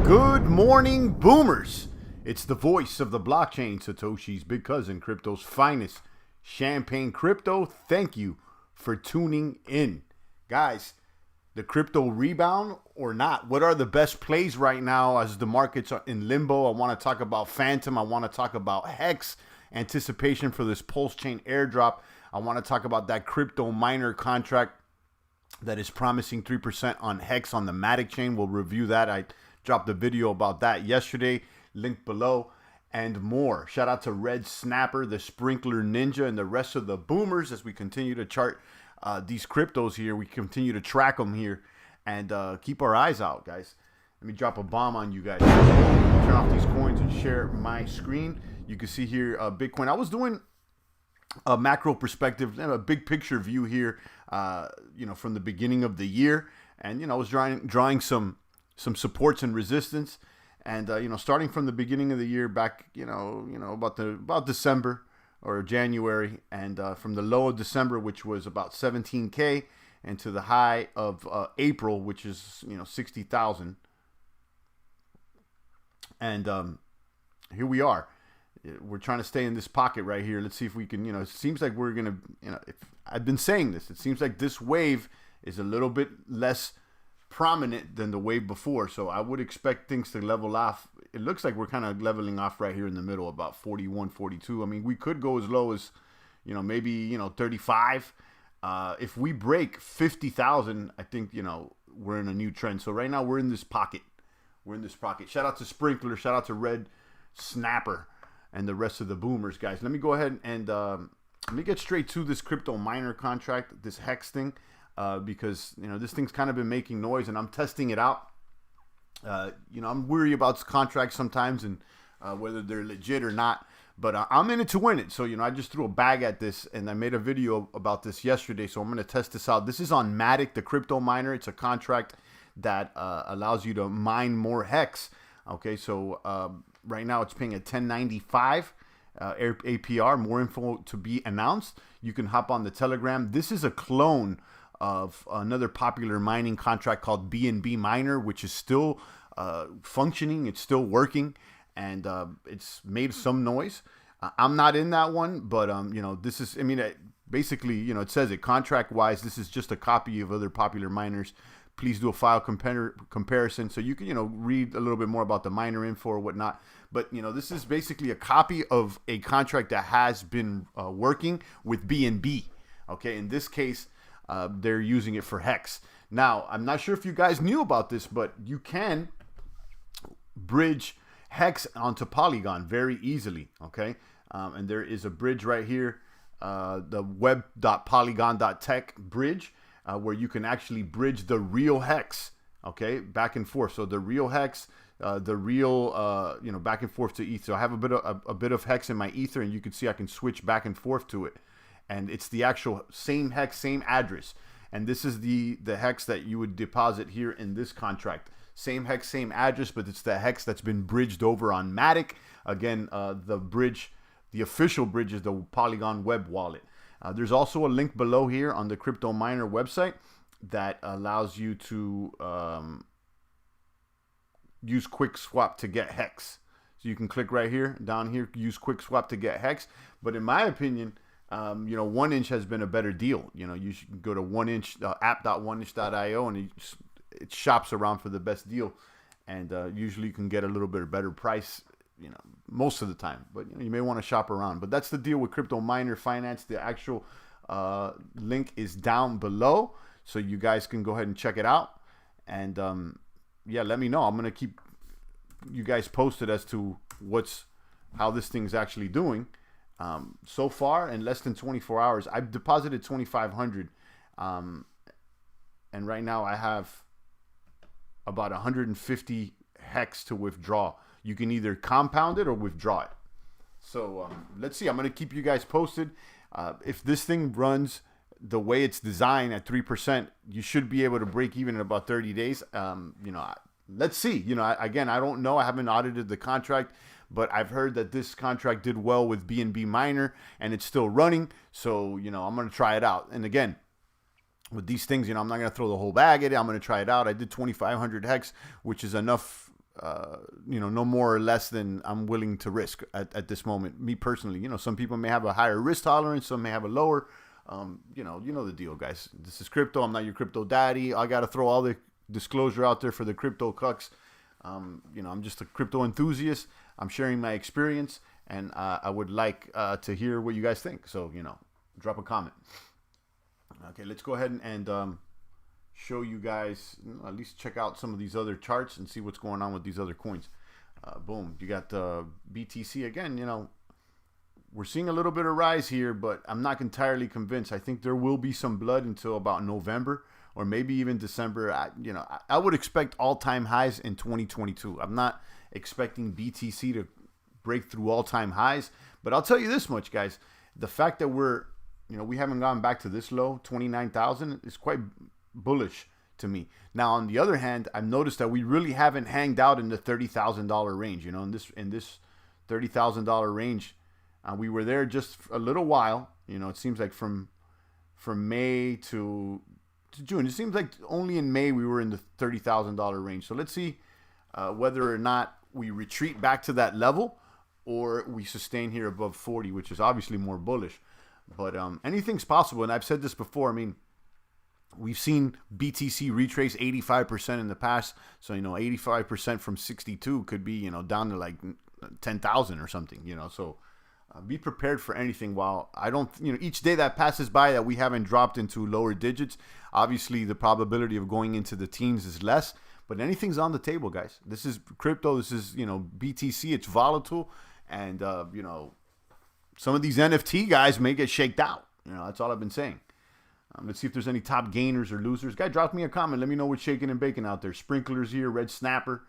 Good morning, boomers. It's the voice of the blockchain, Satoshi's big cousin, crypto's finest, Champagne Crypto. Thank you for tuning in. Guys, the crypto rebound or not? What are the best plays right now as the markets are in limbo? I want to talk about Fantom. I want to talk about Hex, anticipation for this Pulse Chain airdrop. I want to talk about that crypto miner contract that is promising 3% on Hex on the Matic chain. We'll review that. I dropped a video about that yesterday, link below, and more. Shout out to Red Snapper, the Sprinkler Ninja, and the rest of the boomers as we continue to chart these cryptos here. We continue to track them here and keep our eyes out, guys. Let me drop a bomb on you guys. Turn off these coins and share my screen. You can see here Bitcoin. I was doing a macro perspective and a big picture view here, from the beginning of the year. And, I was drawing some supports and resistance, and starting from the beginning of the year back, about December or January, and from the low of December, which was about 17K, and to the high of April, which is 60,000, and here we are. We're trying to stay in this pocket right here. Let's see if we can. It seems like we're gonna. I've been saying this. It seems like this wave is a little bit less prominent than the wave before, so I would expect things to level off. It looks like we're kind of leveling off right here in the middle, about 41, 42. I mean, we could go as low as maybe 35. If we break 50,000, I think we're in a new trend. So right now we're in this pocket. Shout out to Sprinkler, shout out to Red Snapper, and the rest of the boomers, guys. Let me go ahead and let me get straight to this crypto miner contract, this Hex thing. Because this thing's kind of been making noise, and I'm testing it out. I'm weary about contracts sometimes, and whether they're legit or not. But I'm in it to win it. So I just threw a bag at this, and I made a video about this yesterday. So I'm going to test this out. This is on Matic, the crypto miner. It's a contract that allows you to mine more Hex. Okay, so right now it's paying at 1095 APR. More info to be announced. You can hop on the Telegram. This is a clone of another popular mining contract called BNB Miner, which is still functioning. It's still working, and it's made some noise. I'm not in that one, but this is. I mean, basically, it says it contract-wise. This is just a copy of other popular miners. Please do a file comparison so you can read a little bit more about the miner info or whatnot. But this is basically a copy of a contract that has been working with BNB. Okay, in this case, they're using it for Hex. Now, I'm not sure if you guys knew about this, but you can bridge Hex onto Polygon very easily, okay? And there is a bridge right here, the web.polygon.tech bridge, where you can actually bridge the real Hex, okay, back and forth. So the real Hex, back and forth to Ether. So I have a bit of Hex in my Ether, and you can see I can switch back and forth to it. And it's the actual same Hex, same address. And this is the Hex that you would deposit here in this contract. Same Hex, same address, but it's the Hex that's been bridged over on Matic. Again, the official bridge is the Polygon web wallet. There's also a link below here on the Crypto Miner website that allows you to use QuickSwap to get Hex. So you can click right here, down here, use QuickSwap to get Hex. But in my opinion, 1inch has been a better deal. You should go to 1inch, app.1inch.io, and it shops around for the best deal. And usually you can get a little bit better price, most of the time. But you may want to shop around. But that's the deal with Crypto Miner Finance. The actual link is down below, so you guys can go ahead and check it out. And let me know. I'm gonna keep you guys posted as to how this thing's actually doing. So far, in less than 24 hours, I've deposited 2,500, and right now I have about 150 Hex to withdraw. You can either compound it or withdraw it. So let's see. I'm going to keep you guys posted. If this thing runs the way it's designed at 3%, you should be able to break even in about 30 days. Let's see. Again, I don't know. I haven't audited the contract. But I've heard that this contract did well with BNB Miner, and it's still running. So, I'm going to try it out. And again, with these things, I'm not going to throw the whole bag at it. I'm going to try it out. I did 2,500 Hex, which is enough no more or less than I'm willing to risk at this moment. Me personally, some people may have a higher risk tolerance, some may have a lower. You know the deal, guys. This is crypto. I'm not your crypto daddy. I got to throw all the disclosure out there for the crypto cucks. I'm just a crypto enthusiast. I'm sharing my experience, and I would like to hear what you guys think. So, drop a comment. Okay, let's go ahead and show you guys, at least check out some of these other charts and see what's going on with these other coins. Boom, you got BTC again. We're seeing a little bit of rise here, but I'm not entirely convinced. I think there will be some blood until about November or maybe even December. I would expect all-time highs in 2022. I'm not expecting BTC to break through all-time highs, but I'll tell you this much, guys. The fact that we haven't gone back to this low, 29,000, is quite bullish to me. Now, on the other hand, I've noticed that we really haven't hanged out in the $30,000 range. In this $30,000 range, we were there just a little while. It seems like from May to June. It seems like only in May we were in the $30,000 range. So let's see whether or not we retreat back to that level or we sustain here above 40, which is obviously more bullish. But anything's possible, and I've said this before. I mean, we've seen BTC retrace 85% in the past. So 85% from 62 could be down to like 10,000 or something. So. Be prepared for anything. While I don't, each day that passes by that we haven't dropped into lower digits, obviously the probability of going into the teens is less, but anything's on the table, guys. This is crypto. This is, BTC. It's volatile. And, some of these NFT guys may get shaked out. That's all I've been saying. Let's see if there's any top gainers or losers. Guy, drop me a comment. Let me know what's shaking and baking out there. Sprinklers here, Red Snapper,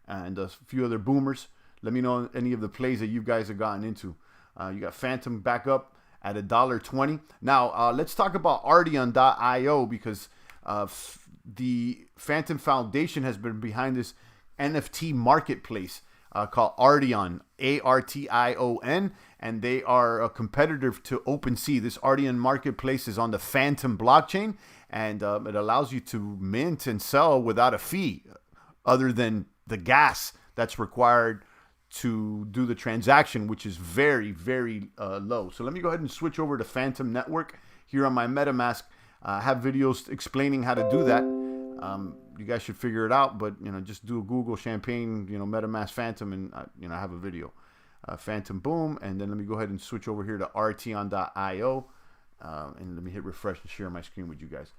and a few other boomers. Let me know any of the plays that you guys have gotten into. You got Fantom back up at $1.20. Now, let's talk about Artion.io because the Fantom Foundation has been behind this NFT marketplace called Artion, Artion, and they are a competitor to OpenSea. This Artion marketplace is on the Fantom blockchain, and it allows you to mint and sell without a fee other than the gas that's required to do the transaction, which is very, very low. So let me go ahead and switch over to Fantom Network here on my MetaMask. I have videos explaining how to do that. You guys should figure it out, but just do a Google Champagne, MetaMask Fantom, and I have a video. Fantom, boom, and then let me go ahead and switch over here to Artion.io, and let me hit refresh and share my screen with you guys.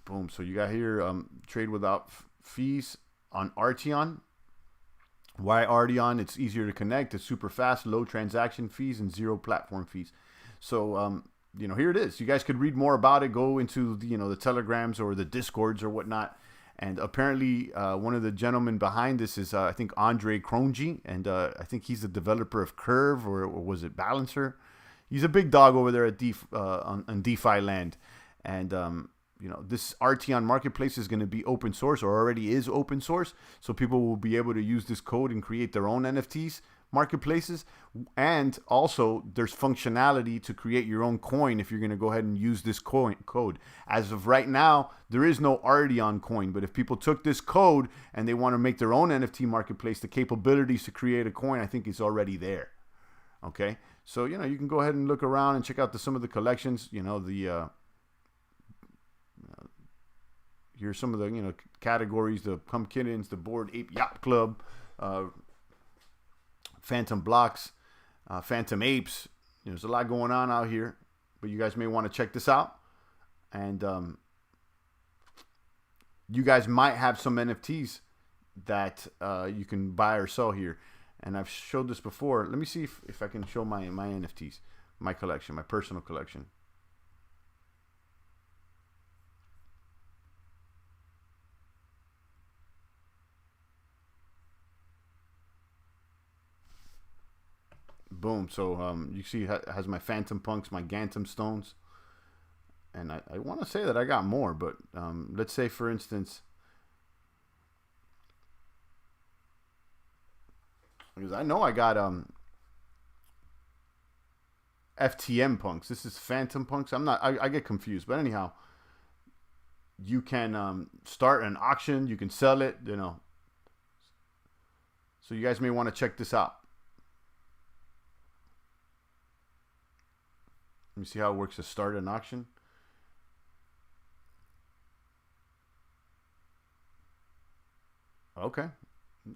Boom. So you got here trade without fees on Artion. Why Artion? It's easier to connect. It's super fast, low transaction fees, and zero platform fees. So here it is. You guys could read more about it. Go into the Telegrams or the Discords or whatnot. And apparently, one of the gentlemen behind this is I think Andre Cronje, and I think he's the developer of Curve or was it Balancer? He's a big dog over there at on DeFi land, and this Artion marketplace is going to be open source, or already is open source. So people will be able to use this code and create their own NFTs marketplaces. And also there's functionality to create your own coin if you're going to go ahead and use this code. As of right now, there is no Artion coin, but if people took this code and they want to make their own NFT marketplace, the capabilities to create a coin, I think is already there. Okay. So, you can go ahead and look around and check out some of the collections, here's some of the categories: the Pumpkittens, the Bored Ape Yacht Club, Fantom Blocks, Fantom Apes. There's a lot going on out here, but you guys may want to check this out. And you guys might have some NFTs that you can buy or sell here. And I've showed this before. Let me see if I can show my NFTs, my collection, my personal collection. Boom. So you see it has my Fantom Punks, my Gantom Stones. And I want to say that I got more, but let's say, for instance, because I know I got FTM punks. This is Fantom punks. I get confused. But anyhow, you can start an auction. You can sell it, you know. So you guys may want to check this out. Let me see how it works to start an auction. Okay.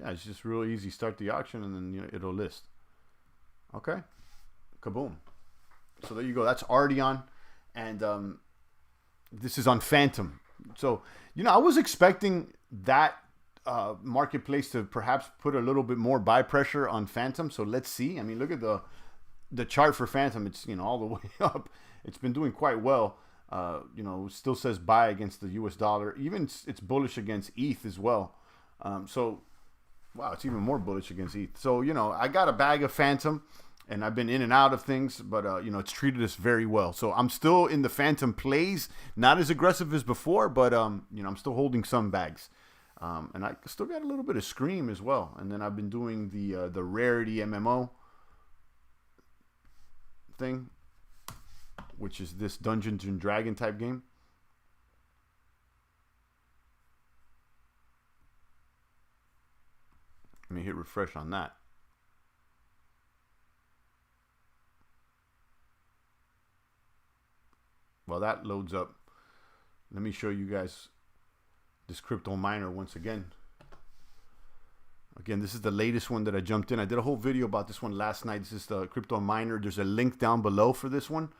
Yeah, it's just real easy. Start the auction and then, you know, it'll list. Okay. Kaboom. So there you go. That's Artion. And this is on Fantom. So, you know, I was expecting that marketplace to perhaps put a little bit more buy pressure on Fantom. So let's see. I mean, look at the chart for Fantom. It's, you know, all the way up. It's been doing quite well. You know, still says buy against the US dollar. Even it's bullish against ETH as well. So, wow, it's even more bullish against ETH. So, you know, I got a bag of Fantom, and I've been in and out of things, but, you know, it's treated us very well. So I'm still in the Fantom plays, not as aggressive as before, but, you know, I'm still holding some bags. And I still got a little bit of Scream as well. And then I've been doing the Rarity MMO thing, which is this Dungeons and Dragon type game. Let me hit refresh on that. While that loads up, let me show you guys this crypto miner once again. Again, this is the latest one that I jumped in. I did a whole video about this one last night. This is the crypto miner. There's a link down below for this one.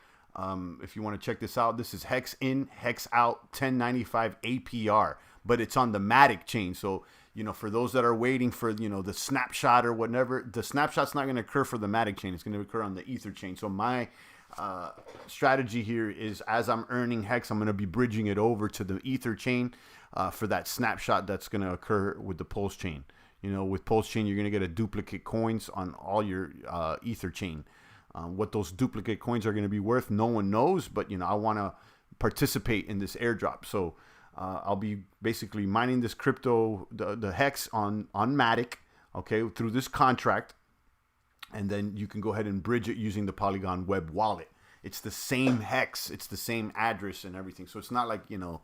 If you want to check this out, this is hex in, hex out, 1095 APR, but it's on the Matic chain. So, you know, for those that are waiting for, you know, the snapshot or whatever, the snapshot's not going to occur for the Matic chain. It's going to occur on the Ether chain. So my strategy here is, as I'm earning hex, I'm going to be bridging it over to the Ether chain for that snapshot that's going to occur with the Pulse chain. You know, with Pulse chain, you're going to get a duplicate coins on all your Ether chain. What those duplicate coins are going to be worth, no one knows, but, you know, I want to participate in this airdrop. So I'll be basically mining this crypto, the hex on Matic, okay, through this contract. And then you can go ahead and bridge it using the Polygon web wallet. It's the same hex. It's the same address and everything. So it's not like, you know,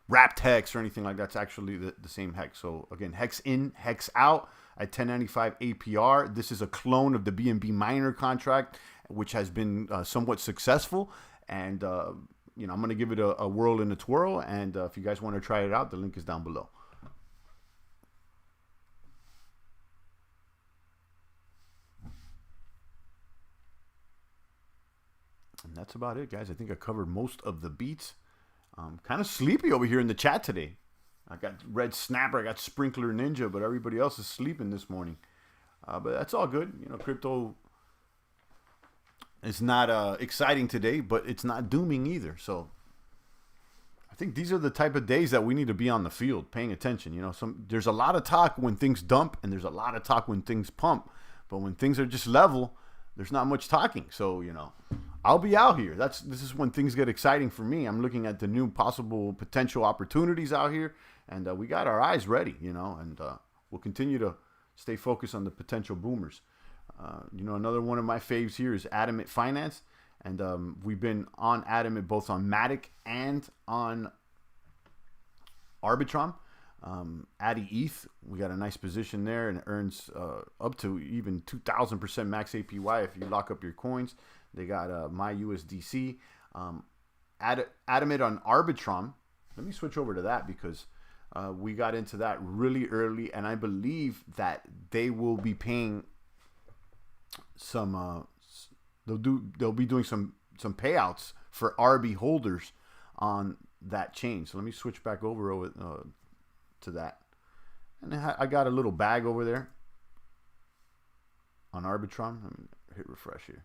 wrapped hex or anything like that. It's actually the same hex. So again, hex in, hex out at 1095 APR. This is a clone of the BNB miner contract, which has been somewhat successful. And, you know, I'm going to give it a whirl and a twirl. And if you guys want to try it out, the link is down below. And that's about it, guys. I think I covered most of the beats. Kind of sleepy over here in the chat today. I got Red Snapper, I got Sprinkler Ninja, but everybody else is sleeping this morning. But that's all good. You know, crypto is not exciting today, but it's not dooming either. So I think these are the type of days that we need to be on the field, paying attention. You know, there's a lot of talk when things dump, and there's a lot of talk when things pump. But when things are just level, there's not much talking. So, you know, I'll be out here. This is when things get exciting for me. I'm looking at the new possible potential opportunities out here, and we got our eyes ready, you know, and we'll continue to stay focused on the potential boomers. You know, another one of my faves here is Adamant Finance, and we've been on Adamant both on Matic and on Arbitrum. Addy ETH, we got a nice position there, and it earns up to even 2,000% max APY if you lock up your coins. They got my USDC. Adamant on Arbitrum. Let me switch over to that because we got into that really early, and I believe that they will be paying some. They'll be doing some payouts for RB holders on that chain. So let me switch back over to that, and I got a little bag over there on Arbitrum. Let me hit refresh here.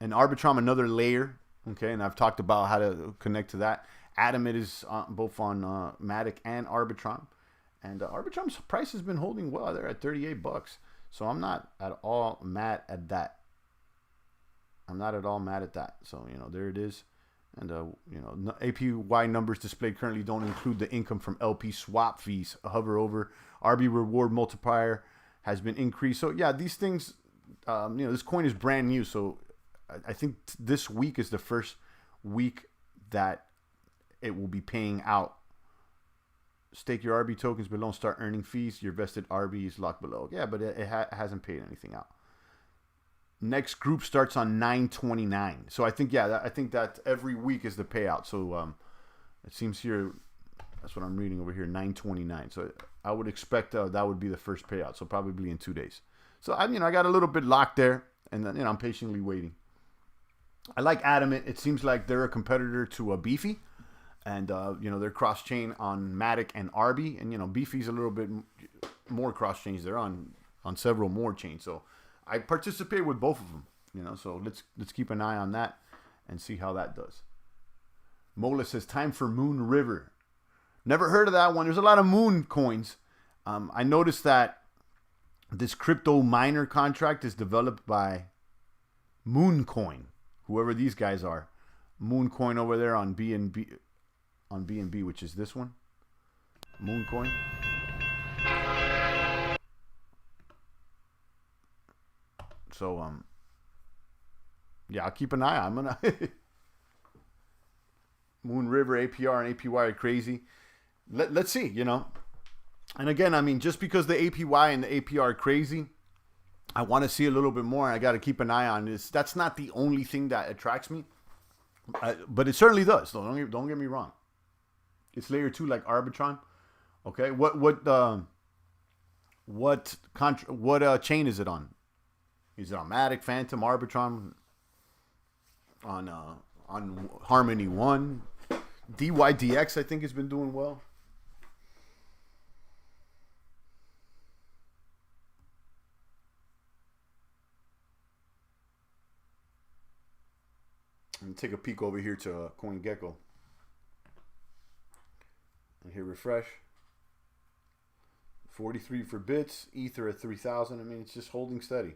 And Arbitrum, another layer, okay, and I've talked about how to connect to that. Adamant is both on Matic and Arbitrum, and Arbitrum's price has been holding well. They're at $38, so I'm not at all mad at that. So, you know, there it is. And, you know, APY numbers displayed currently don't include the income from LP swap fees. Hover over RB reward multiplier has been increased. So, yeah, these things, this coin is brand new, so I think this week is the first week that it will be paying out. Stake your RB tokens below and start earning fees. Your vested RB is locked below. Yeah, but it hasn't paid anything out. Next group starts on 9/29. So I think that every week is the payout. So it seems here, that's what I'm reading over here, 9/29. So I would expect that would be the first payout. So probably in 2 days. So I got a little bit locked there, and then I'm patiently waiting. I like Adamant. It seems like they're a competitor to a Beefy, and they're cross chain on Matic and Arby, and Beefy's a little bit more cross chains. They're on several more chains. So I participate with both of them. So let's keep an eye on that and see how that does. Mola says time for Moon River. Never heard of that one. There's a lot of Moon coins. I noticed that this crypto miner contract is developed by Mooncoin, whoever these guys are. Mooncoin over there on BNB, which is this one. Mooncoin. So I'll keep an eye on. I'm gonna Moon River, APR and APY are crazy. Let's see, And again, just because the APY and the APR are crazy, I want to see a little bit more. I got to keep an eye on this. That's not the only thing that attracts me, but it certainly does. So don't get me wrong. It's layer 2 like Arbitrum. Okay, what chain is it on? Is it on Matic, Fantom, Arbitrum? On Harmony 1, DYDX I think has been doing well. Let me take a peek over here to CoinGecko. And hit refresh. 43 for bits. Ether at 3,000. It's just holding steady.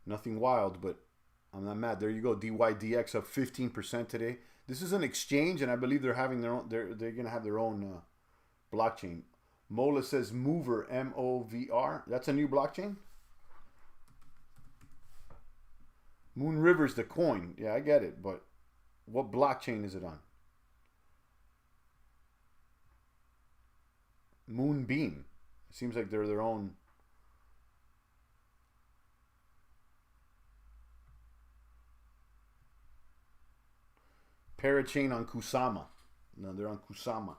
Nothing wild, but I'm not mad. There you go. DYDX up 15% today. This is an exchange, and I believe they're having their own. They're gonna have their own blockchain. Mola says Mover, MOVR. That's a new blockchain. Moon River's the coin. Yeah, I get it, but what blockchain is it on? Moonbeam. It seems like they're their own. Parachain on Kusama. No, they're on Kusama.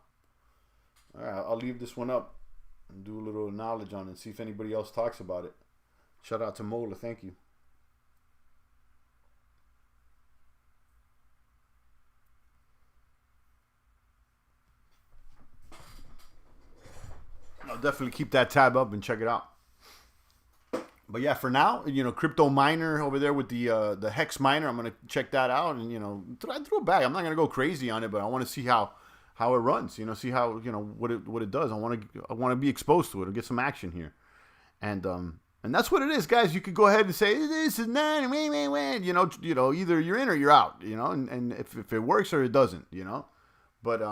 All right, I'll leave this one up and do a little knowledge on it and see if anybody else talks about it. Shout out to Mola. Thank you. I'll definitely keep that tab up and check it out. But yeah, for now, crypto miner over there with the hex miner, I'm gonna check that out and I throw it back. I'm not gonna go crazy on it, but I want to see how it runs. See how what it does. I want to be exposed to it or get some action here, and that's what it is, guys. You could go ahead and say this is not either you're in or you're out. And if it works or it doesn't. But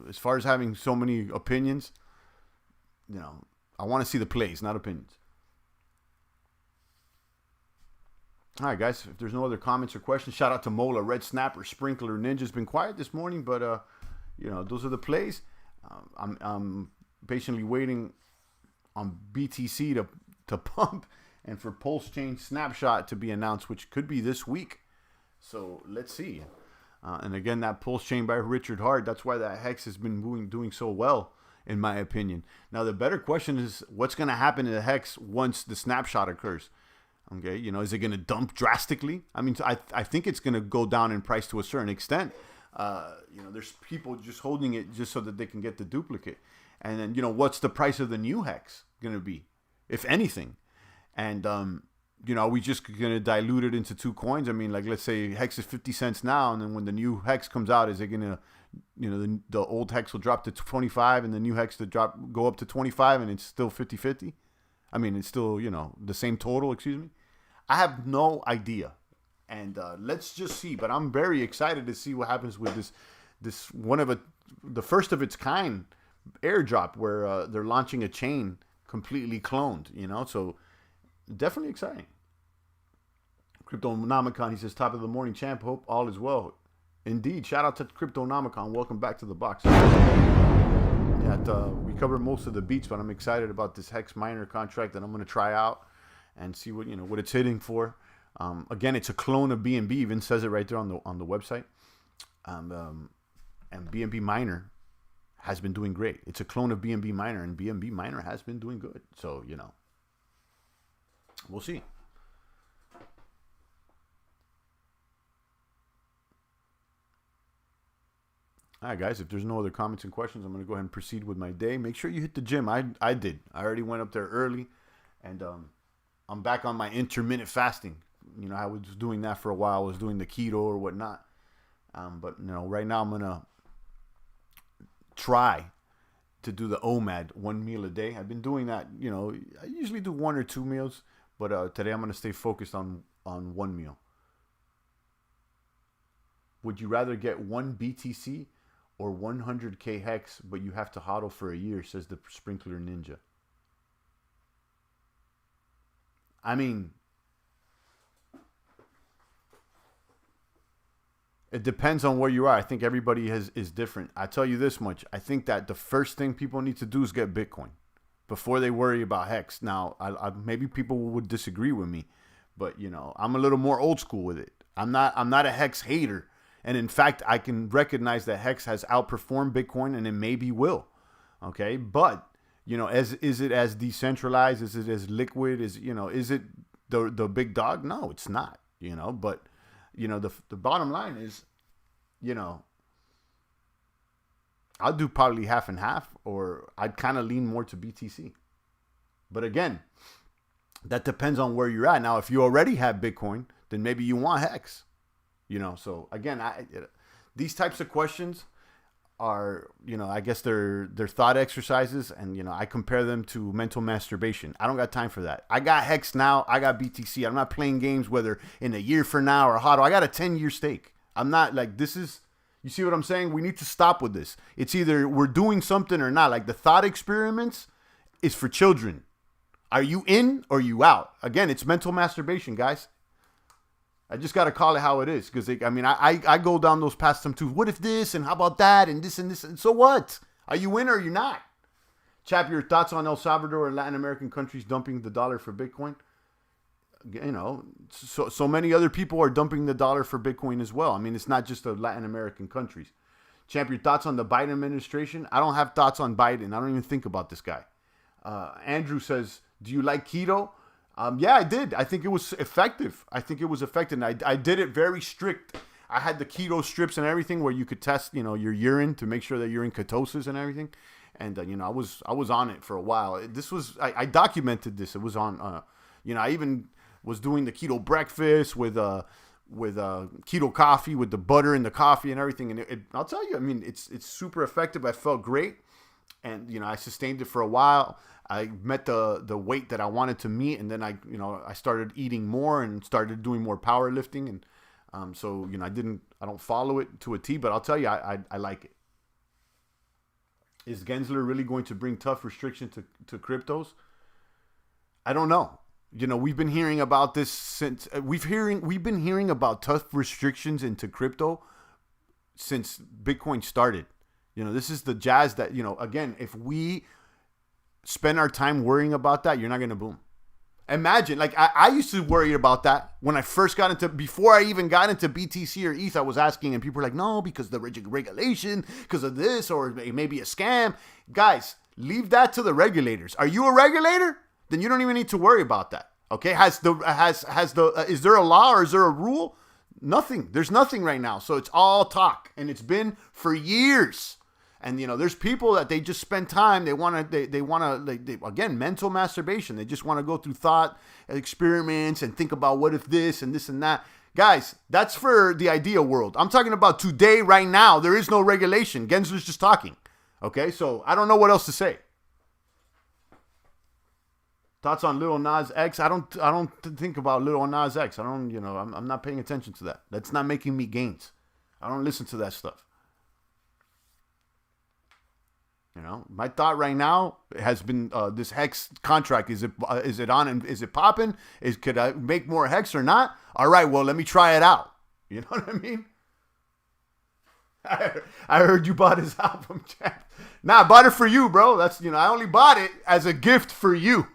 as far as having so many opinions, I want to see the plays, not opinions. All right, guys. If there's no other comments or questions, shout out to Mola, Red Snapper, Sprinkler, Ninja's been quiet this morning, but those are the plays. I'm patiently waiting on BTC to pump and for Pulse Chain Snapshot to be announced, which could be this week. So let's see. And again, that Pulse Chain by Richard Hart. That's why that Hex has been doing so well, in my opinion. Now, the better question is what's going to happen to the Hex once the snapshot occurs? Okay, is it going to dump drastically? I think it's going to go down in price to a certain extent. There's people just holding it just so that they can get the duplicate. And then, what's the price of the new Hex going to be, if anything? And, are we just going to dilute it into two coins? Let's say Hex is 50 cents now, and then when the new Hex comes out, is it going to, the old Hex will drop to 25 and the new Hex go up to 25 and it's still 50-50? It's still, the same total, excuse me. I have no idea. And let's just see. But I'm very excited to see what happens with this one of the first of its kind airdrop where they're launching a chain completely cloned, you know, so definitely exciting. Cryptonomicon, he says, top of the morning, champ. Hope all is well. Indeed. Shout out to Cryptonomicon. Welcome back to the box. Yeah, we covered most of the beats, but I'm excited about this Hex miner contract that I'm going to try out and see what, you know, what it's hitting for. Again, it's a clone of BNB. Even says it right there on the website. And BNB miner has been doing great. It's a clone of BNB miner, and BNB miner has been doing good. So, you know, we'll see. All right, guys, if there's no other comments and questions, I'm going to go ahead and proceed with my day. Make sure you hit the gym. I did. I already went up there early, and I'm back on my intermittent fasting. You know, I was doing that for a while. I was doing the keto or whatnot. But, you know, right now I'm going to try to do the OMAD, 1 meal a day. I've been doing that. You know, I usually do 1 or 2 meals, but today I'm going to stay focused on 1 meal. Would you rather get 1 BTC or 100K Hex, but you have to hodl for a year, says the Sprinkler Ninja? I mean, it depends on where you are. I think everybody is different. I tell you this much. I think that the first thing people need to do is get Bitcoin before they worry about Hex. Now, maybe people would disagree with me, but, you know, I'm a little more old school with it. I'm not a Hex hater. And in fact, I can recognize that Hex has outperformed Bitcoin, and it maybe will. Okay, but you know, is it as decentralized? Is it as liquid? Is it the big dog? No, it's not. You know, but you know, the bottom line is, you know, I'll do probably half and half, or I'd kind of lean more to BTC. But again, that depends on where you're at. Now, if you already have Bitcoin, then maybe you want Hex. You know, so again, these types of questions are, you know, I guess they're thought exercises, and you know, I compare them to mental masturbation. I don't got time for that. I got Hex now. I got BTC. I'm not playing games whether in a year from now or HODL. I got a 10-year stake. I'm not like, this is, you see what I'm saying? We need to stop with this. It's either we're doing something or not. Like the thought experiments is for children. Are you in or you out? Again, it's mental masturbation, guys. I just got to call it how it is, because I mean, I go down those paths some too. What if this, and how about that, and this, and so what? Are you in or are you not? Chap, your thoughts on El Salvador and Latin American countries dumping the dollar for Bitcoin? You know, so many other people are dumping the dollar for Bitcoin as well. I mean, it's not just the Latin American countries. Champ, your thoughts on the Biden administration? I don't have thoughts on Biden. I don't even think about this guy. Andrew says, do you like keto? Yeah, I did. I think it was effective. I did it very strict. I had the keto strips and everything where you could test, you know, your urine to make sure that you're in ketosis and everything. And, you know, I was on it for a while. I documented this. It was on, you know, I even was doing the keto breakfast with keto coffee, with the butter in the coffee and everything. And I'll tell you, I mean, it's super effective. I felt great. And, you know, I sustained it for a while. I met the weight that I wanted to meet, and then I started eating more and started doing more powerlifting, and so you know, I don't follow it to a T, but I'll tell you, I like it. Is Gensler really going to bring tough restriction to cryptos? I don't know. You know, we've been hearing about this since we've been hearing about tough restrictions into crypto since Bitcoin started. You know, this is the jazz that, you know, again, if we spend our time worrying about that, you're not going to boom. Imagine, like, I used to worry about that when I first before I even got into BTC or ETH, I was asking, and people were like, no, because the regulation, because of this, or it may be a scam. Guys, leave that to the regulators. Are you a regulator? Then you don't even need to worry about that. Okay? Is there a law or is there a rule? Nothing. There's nothing right now. So it's all talk, and it's been for years. And, you know, there's people that they just spend time. They want to, again, mental masturbation. They just want to go through thought experiments and think about what if this and this and that. Guys, that's for the idea world. I'm talking about today, right now. There is no regulation. Gensler's just talking. Okay, so I don't know what else to say. Thoughts on Lil Nas X? I don't think about Lil Nas X. I'm not paying attention to that. That's not making me gains. I don't listen to that stuff. You know, my thought right now has been this hex contract. Is it on and is it popping? Could I make more hex or not? All right, well, let me try it out. You know what I mean? I heard you bought his album, Champ. Nah, I bought it for you, bro. That's, you know, I only bought it as a gift for you.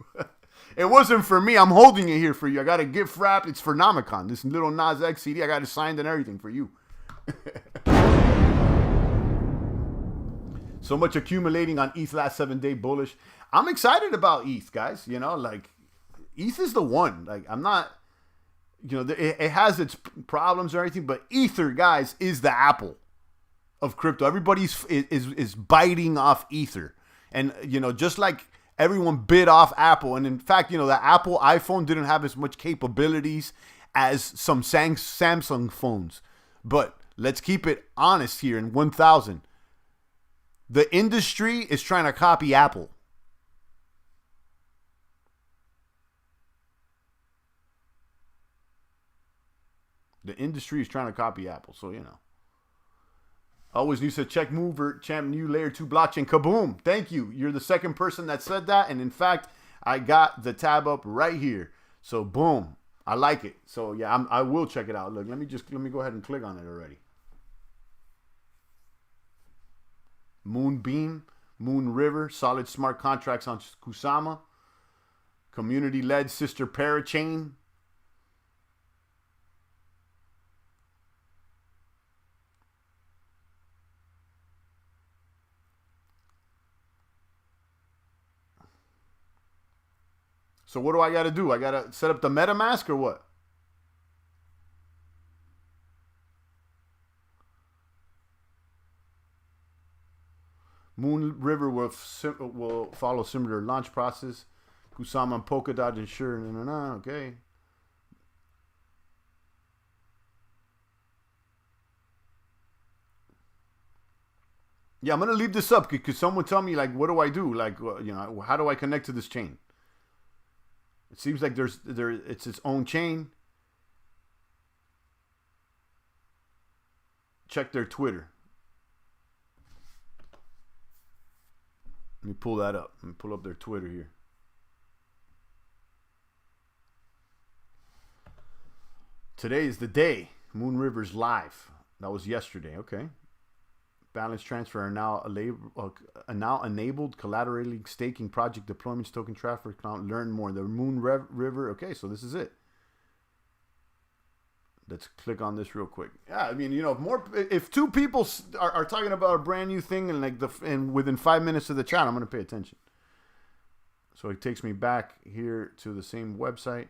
It wasn't for me. I'm holding it here for you. I got a gift wrap. It's for Nomicon. This little Nas X CD. I got it signed and everything for you. So much accumulating on ETH last 7 day bullish. I'm excited about ETH, guys. You know, like, ETH is the one. Like, I'm not, you know, it has its problems and everything, but Ether, guys, is the Apple of crypto. Everybody's is biting off Ether. And, you know, just like everyone bit off Apple. And in fact, you know, the Apple iPhone didn't have as much capabilities as some Samsung phones. But let's keep it honest here in 1000. The industry is trying to copy Apple. The industry is trying to copy Apple. So, you know. Always used to check mover, champ, new layer 2 blockchain. Kaboom. Thank you. You're the second person that said that. And in fact, I got the tab up right here. So, boom. I like it. So, yeah, I will check it out. Look, let me go ahead and click on it already. Moonbeam, Moon River, solid smart contracts on Kusama, community-led sister parachain. So what do I got to do? I got to set up the MetaMask or what? Moon River will follow similar launch process. Kusama and Polkadot ensure. Okay. Yeah, I'm gonna leave this up because someone tell me, like, what do I do? Like, you know, how do I connect to this chain? It seems like it's its own chain. Check their Twitter. Let me pull that up. Let me pull up their Twitter here. Today is the day. Moon River's live. That was yesterday. Okay. Balance transfer are now enabled. Collaterally staking project deployments, token traffic. Learn more. The Moon River. Okay, so this is it. Let's click on this real quick. Yeah, I mean, you know, if two people are talking about a brand new thing and within 5 minutes of the chat, I'm going to pay attention. So it takes me back here to the same website.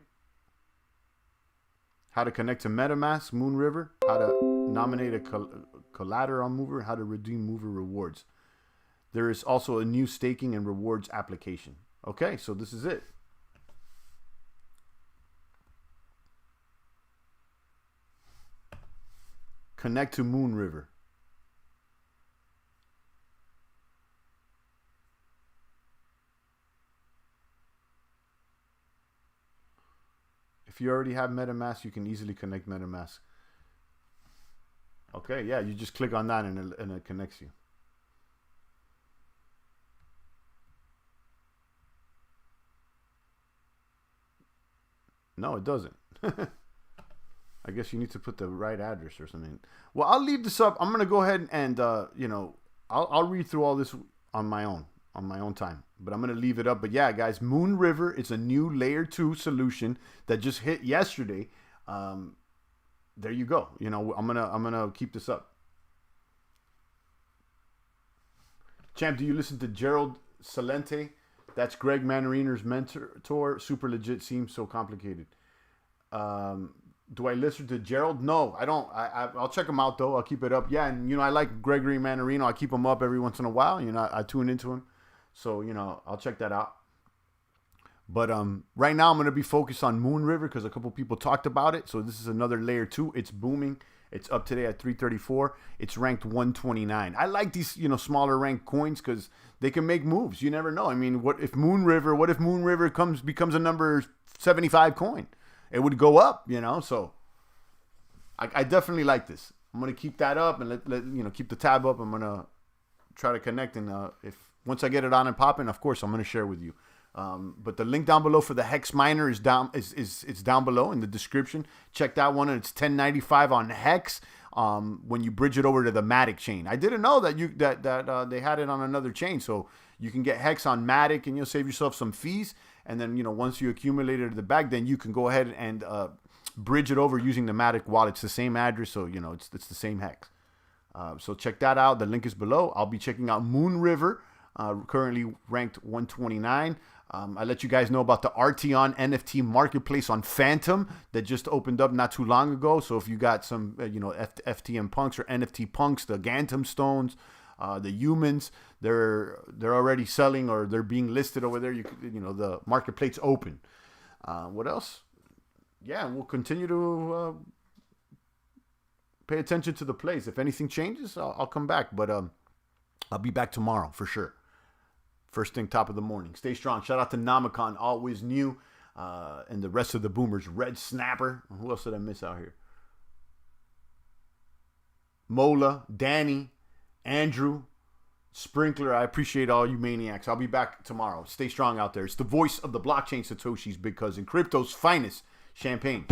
How to connect to MetaMask, Moon River. How to nominate a collateral mover. How to redeem mover rewards. There is also a new staking and rewards application. Okay, so this is it. Connect to Moon River. If you already have MetaMask, you can easily connect MetaMask. Okay, yeah, you just click on that and it connects you. No, it doesn't. I guess you need to put the right address or something. Well, I'll leave this up. I'm going to go ahead and, you know, I'll read through all this on my own time. But I'm going to leave it up. But yeah, guys, Moon River is a new layer 2 solution that just hit yesterday. There you go. You know, I'm going to keep this up. Champ, do you listen to Gerald Salente? That's Greg Manariner's mentor. Super legit. Seems so complicated. Do I listen to Gerald? No, I don't. I'll check him out, though. I'll keep it up. Yeah, and, you know, I like Gregory Manarino. I keep him up every once in a while. You know, I tune into him. So, you know, I'll check that out. But right now I'm going to be focused on Moon River because a couple people talked about it. So this is another layer 2. It's booming. It's up today at 334. It's ranked 129. I like these, you know, smaller ranked coins because they can make moves. You never know. I mean, what if Moon River becomes a number 75 coin? It would go up, you know. So I definitely like this. I'm gonna keep that up and let you know, keep the tab up. I'm gonna try to connect, and once I get it on and popping, of course, I'm going to share with you. But the link down below for the Hex miner is down it's down below in the description. Check that one, and it's $10.95 on Hex. When you bridge it over to the Matic chain, I didn't know that they had it on another chain, so you can get Hex on Matic, and you'll save yourself some fees. And then once you accumulate it in the bag, then you can go ahead and bridge it over using the Matic wallet. It's the same address, so it's the same Hex. So check that out. The link is below. I'll be checking out Moon River, currently ranked 129. I let you guys know about the Artion NFT marketplace on Fantom that just opened up not too long ago. So if you got some, FTM punks or NFT punks, the Gantom stones, the humans, they're already selling or they're being listed over there. The marketplace open. What else? Yeah, we'll continue to pay attention to the plays. If anything changes, I'll come back. But I'll be back tomorrow for sure. First thing, top of the morning. Stay strong. Shout out to Namicon, always new. And the rest of the boomers. Red Snapper. Who else did I miss out here? Mola, Danny, Andrew, Sprinkler. I appreciate all you maniacs. I'll be back tomorrow. Stay strong out there. It's the voice of the blockchain Satoshis, because in crypto's finest champagne.